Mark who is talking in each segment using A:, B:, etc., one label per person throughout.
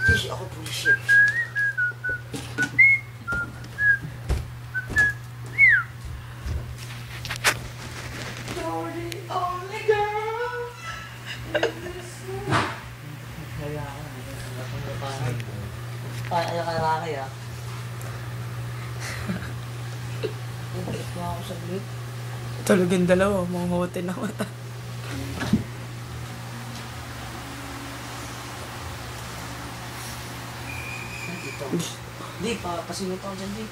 A: Hindi ako bullshit. You're the only girl in this world. Ayaw ka lalaki ah. Hindi ako saglit.
B: Tulog yung dalawa, mga hotel na mata.
A: Di, pasingot ako dyan, di.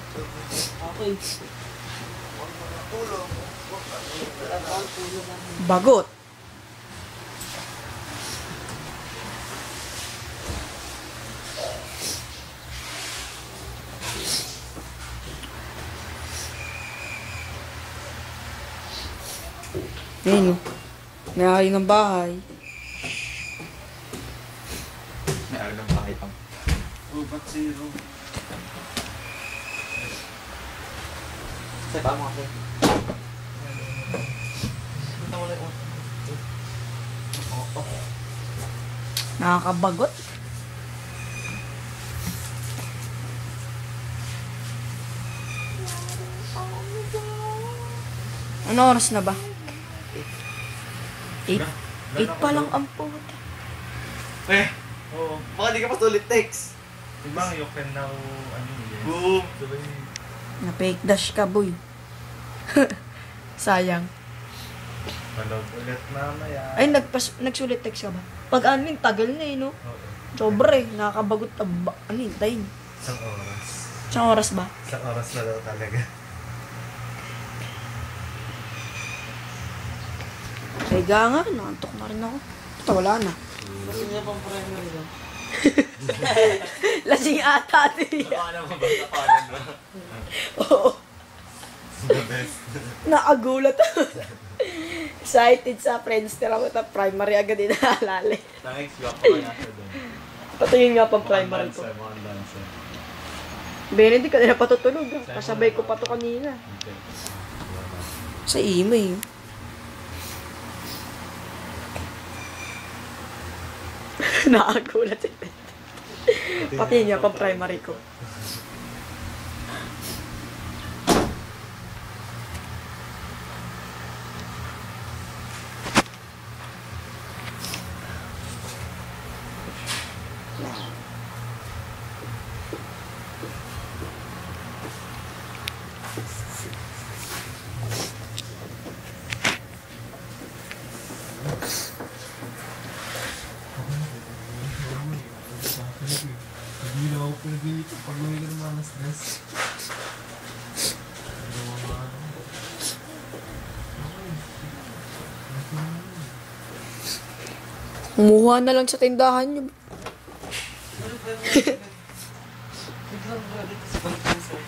A: Okay.
B: Bagot. Ayun, may ng bahay.
C: May araw ng bahay pang. Oh, ba't zero?
A: Say, paano kasi? Punta mo lang yung
B: Nakakabagot. Ano oras na ba? 8? 8 pa lang ang puta.
C: Eh! Oo. Baka di ka pa sulit text.
D: Diba, you can now, yes.
C: Boom!
D: Diba
B: Na-fake dash ka, boy. Sayang.
D: Malog ulit mamaya.
B: Ay, nagsulit text ka ba? Pag anin, tagal na eh, no?
D: Oo.
B: Sobra eh, nakakabagot. Ano yun, tayo.
D: Isang oras.
B: Isang oras ba?
D: Isang oras na daw talaga.
B: Kaya nga, nakantok na rin ako. Ito, wala na.
A: Kasi niya pang primary lang.
B: Lasing ata ito.
C: Nakanan mo ba? Nakanan mo?
B: Oo.
D: The best.
B: Nakagulat ako. Excited sa Friendster ako. Primary agad din naalala.
C: Nang-explore pa kaya siya doon.
B: Patingin nga pang primary ko.
C: Mukhang dancer.
B: Ben, hindi ka na patutulog. Kasabay ko pa to kanina.
C: Okay.
B: Sa email. Nakagulat si Ben. Patingin nga pang primary ko.
D: Hindi na ako pinagilito pag may ng mga stress.
B: Kumuha na lang sa tindahan nyo.
A: Biglang grabe kasi pag-cancel.